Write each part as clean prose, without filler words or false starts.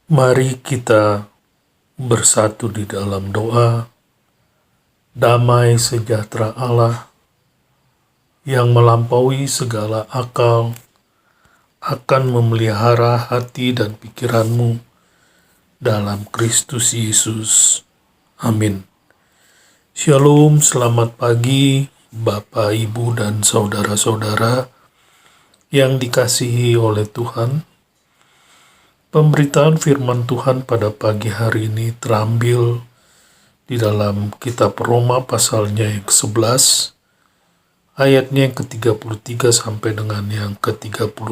Mari kita bersatu di dalam doa. Damai sejahtera Allah yang melampaui segala akal akan memelihara hati dan pikiranmu dalam Kristus Yesus. Amin. Shalom, selamat pagi Bapak, Ibu, dan saudara-saudara yang dikasihi oleh Tuhan. Pemberitaan firman Tuhan pada pagi hari ini terambil di dalam kitab Roma pasalnya yang ke-11, ayatnya yang ke-33 sampai dengan yang ke-36.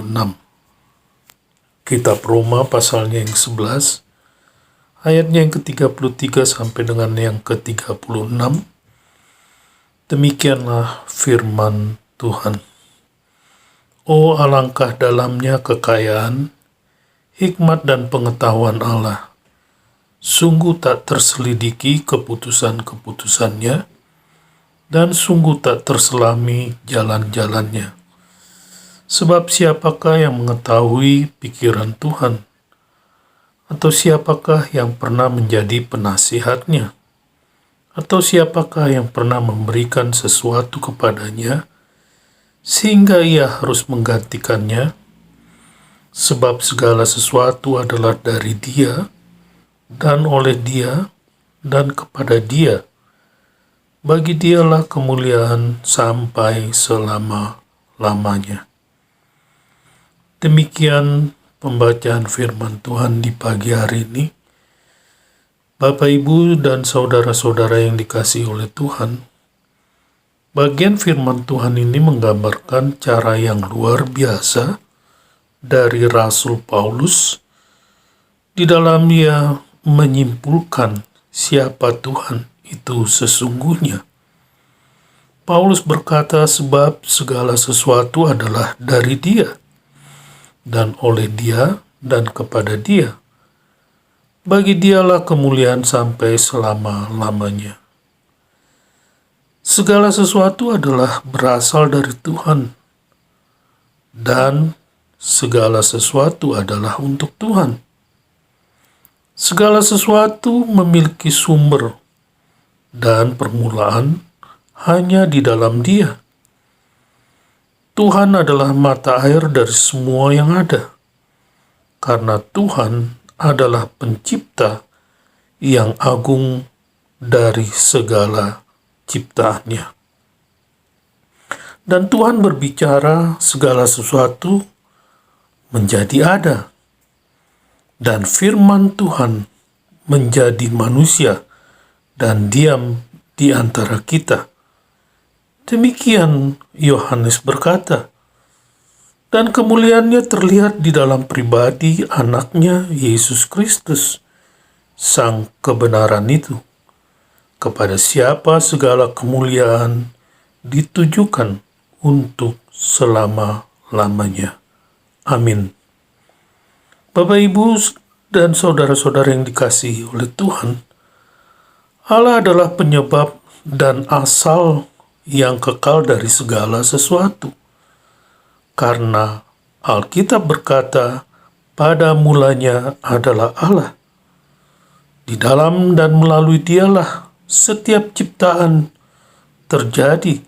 Kitab Roma pasalnya yang ke-11, ayatnya yang ke-33 sampai dengan yang ke-36. Demikianlah firman Tuhan. Oh, alangkah dalamnya kekayaan, hikmat dan pengetahuan Allah. Sungguh tak terselidiki keputusan-keputusannya, dan sungguh tak terselami jalan-jalannya. Sebab siapakah yang mengetahui pikiran Tuhan? Atau siapakah yang pernah menjadi penasihatnya? Atau siapakah yang pernah memberikan sesuatu kepadanya, sehingga ia harus menggantikannya? Sebab segala sesuatu adalah dari Dia, dan oleh Dia, dan kepada Dia. Bagi Dialah kemuliaan sampai selama-lamanya. Demikian pembacaan firman Tuhan di pagi hari ini. Bapak, Ibu, dan saudara-saudara yang dikasihi oleh Tuhan, bagian firman Tuhan ini menggambarkan cara yang luar biasa dari Rasul Paulus di dalam ia menyimpulkan siapa Tuhan itu sesungguhnya. Paulus berkata, sebab segala sesuatu adalah dari Dia, dan oleh Dia, dan kepada Dia. Bagi Dialah kemuliaan sampai selama-lamanya. Segala sesuatu adalah berasal dari Tuhan, dan segala sesuatu adalah untuk Tuhan. Segala sesuatu memiliki sumber dan permulaan hanya di dalam Dia. Tuhan adalah mata air dari semua yang ada, karena Tuhan adalah pencipta yang agung dari segala ciptaannya. Dan Tuhan berbicara segala sesuatu menjadi ada, dan firman Tuhan menjadi manusia dan diam di antara kita. Demikian Yohanes berkata, dan kemuliaannya terlihat di dalam pribadi anaknya Yesus Kristus, sang kebenaran itu. Kepada siapa segala kemuliaan ditujukan untuk selama-lamanya. Amin. Bapak, Ibu, dan saudara-saudara yang dikasihi oleh Tuhan, Allah adalah penyebab dan asal yang kekal dari segala sesuatu. Karena Alkitab berkata, pada mulanya adalah Allah. Di dalam dan melalui Dialah setiap ciptaan terjadi,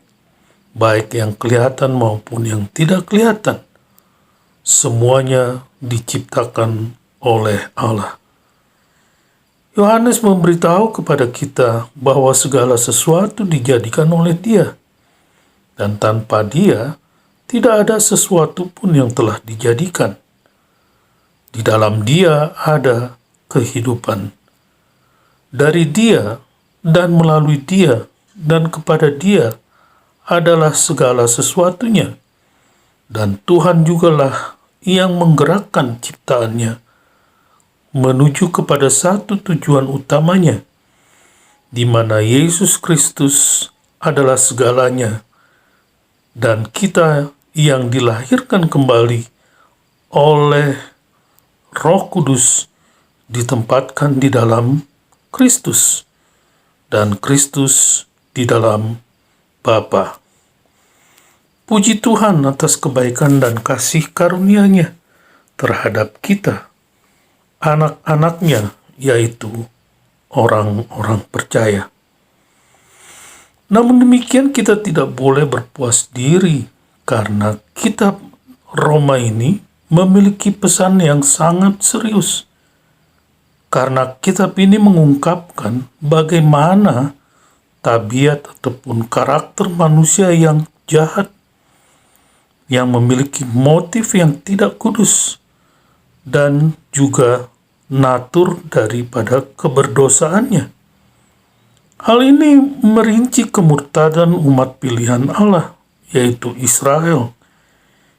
baik yang kelihatan maupun yang tidak kelihatan. Semuanya diciptakan oleh Allah. Yohanes memberitahu kepada kita bahwa segala sesuatu dijadikan oleh Dia, dan tanpa Dia tidak ada sesuatu pun yang telah dijadikan. Di dalam Dia ada kehidupan. Dari Dia dan melalui Dia dan kepada Dia adalah segala sesuatunya, dan Tuhan jugalah yang menggerakkan ciptaannya menuju kepada satu tujuan utamanya, di mana Yesus Kristus adalah segalanya, dan kita yang dilahirkan kembali oleh Roh Kudus ditempatkan di dalam Kristus, dan Kristus di dalam Bapa. Puji Tuhan atas kebaikan dan kasih karunia-Nya terhadap kita. anak-anaknya, yaitu orang-orang percaya. Namun demikian kita tidak boleh berpuas diri karena kitab Roma ini memiliki pesan yang sangat serius. Karena kitab ini mengungkapkan bagaimana tabiat ataupun karakter manusia yang jahat, yang memiliki motif yang tidak kudus, dan juga natur daripada keberdosaannya. Hal ini merinci kemurtadan umat pilihan Allah, yaitu Israel,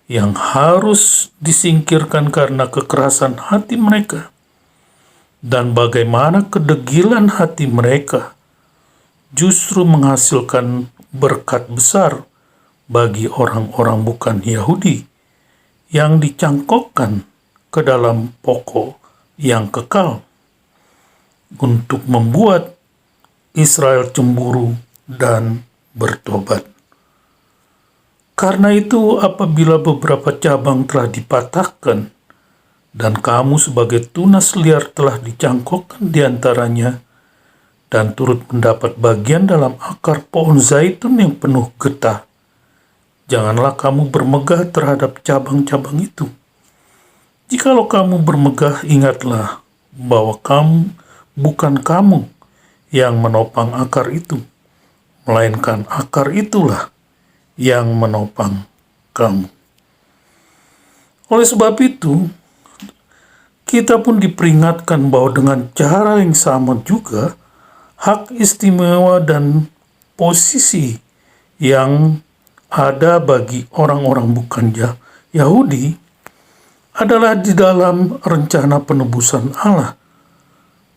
yang harus disingkirkan karena kekerasan hati mereka, dan bagaimana kedegilan hati mereka justru menghasilkan berkat besar bagi orang-orang bukan Yahudi yang dicangkokkan ke dalam pokok yang kekal untuk membuat Israel cemburu dan bertobat. Karena itu, apabila beberapa cabang telah dipatahkan dan kamu sebagai tunas liar telah dicangkokkan di antaranya dan turut mendapat bagian dalam akar pohon zaitun yang penuh getah, janganlah kamu bermegah terhadap cabang-cabang itu. Jikalau kamu bermegah, ingatlah bahwa bukan kamu yang menopang akar itu, melainkan akar itulah yang menopang kamu. Oleh sebab itu, kita pun diperingatkan bahwa dengan cara yang sama juga, hak istimewa dan posisi yang ada bagi orang-orang bukan Yahudi adalah di dalam rencana penebusan Allah,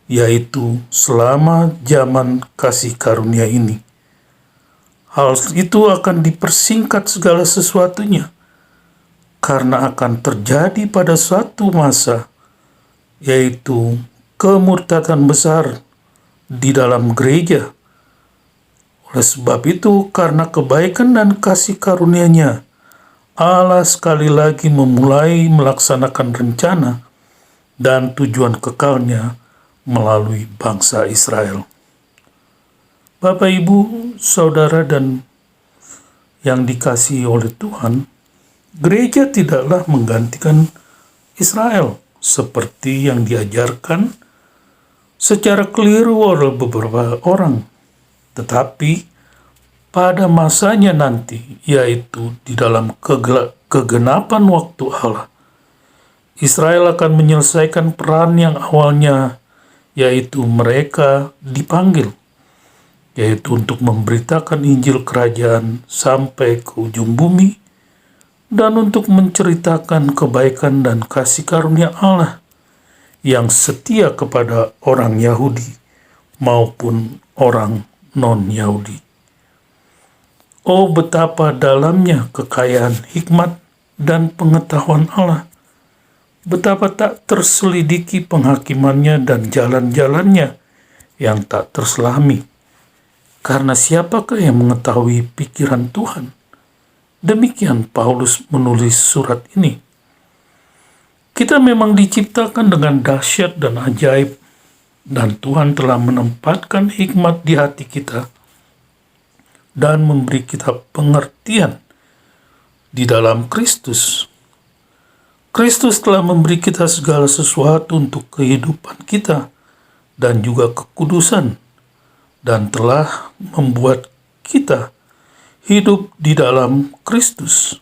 yaitu selama zaman kasih karunia ini. Hal itu akan dipersingkat segala sesuatunya, karena akan terjadi pada suatu masa, yaitu kemurtadan besar di dalam gereja. Oleh sebab itu, karena kebaikan dan kasih karunia-Nya, Allah sekali lagi memulai melaksanakan rencana dan tujuan kekalnya melalui bangsa Israel. Bapak, Ibu, Saudara, dan yang dikasihi oleh Tuhan, gereja tidaklah menggantikan Israel seperti yang diajarkan secara keliru oleh beberapa orang. Tetapi pada masanya nanti, yaitu di dalam kegenapan waktu Allah, Israel akan menyelesaikan peran yang awalnya, yaitu mereka dipanggil, yaitu untuk memberitakan Injil Kerajaan sampai ke ujung bumi, dan untuk menceritakan kebaikan dan kasih karunia Allah yang setia kepada orang Yahudi maupun orang non-Yahudi. Oh, betapa dalamnya kekayaan hikmat dan pengetahuan Allah. Betapa tak terselidiki penghakimannya dan jalan-jalannya yang tak terselami. Karena siapakah yang mengetahui pikiran Tuhan? Demikian Paulus menulis surat ini. Kita memang diciptakan dengan dahsyat dan ajaib, dan Tuhan telah menempatkan hikmat di hati kita dan memberi kita pengertian di dalam Kristus. Kristus telah memberi kita segala sesuatu untuk kehidupan kita dan juga kekudusan, dan telah membuat kita hidup di dalam Kristus.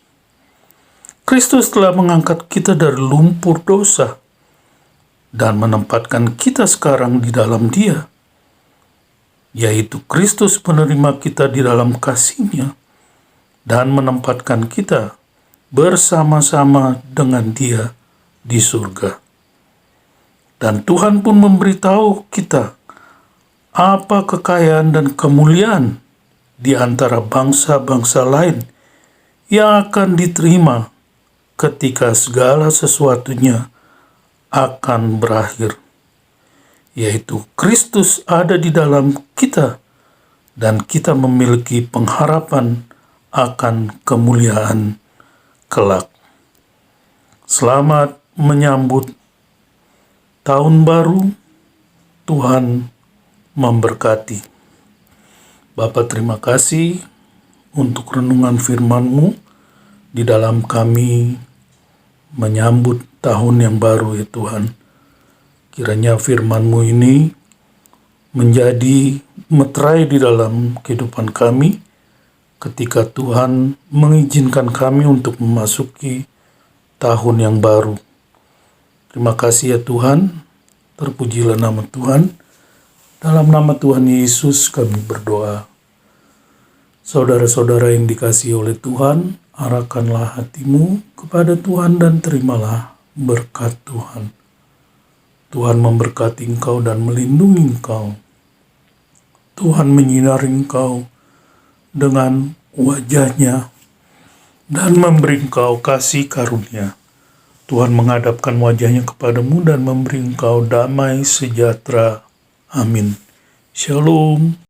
Kristus telah mengangkat kita dari lumpur dosa dan menempatkan kita sekarang di dalam Dia, yaitu Kristus menerima kita di dalam kasih-Nya dan menempatkan kita bersama-sama dengan Dia di surga. Dan Tuhan pun memberitahu kita apa kekayaan dan kemuliaan di antara bangsa-bangsa lain yang akan diterima ketika segala sesuatunya akan berakhir, yaitu Kristus ada di dalam kita dan kita memiliki pengharapan akan kemuliaan kelak. Selamat menyambut tahun baru. Tuhan memberkati. Bapa, terima kasih untuk renungan firman-Mu di dalam kami menyambut tahun yang baru ya Tuhan. Kiranya firman-Mu ini menjadi meterai di dalam kehidupan kami ketika Tuhan mengizinkan kami untuk memasuki tahun yang baru. Terima kasih ya Tuhan, terpujilah nama Tuhan. Dalam nama Tuhan Yesus kami berdoa. Saudara-saudara yang dikasihi oleh Tuhan, arahkanlah hatimu kepada Tuhan dan terimalah berkat Tuhan. Tuhan memberkati engkau dan melindungi engkau. Tuhan menyinari engkau dengan wajah-Nya dan memberi engkau kasih karunia. Tuhan menghadapkan wajah-Nya kepadamu dan memberi engkau damai sejahtera. Amin. Shalom.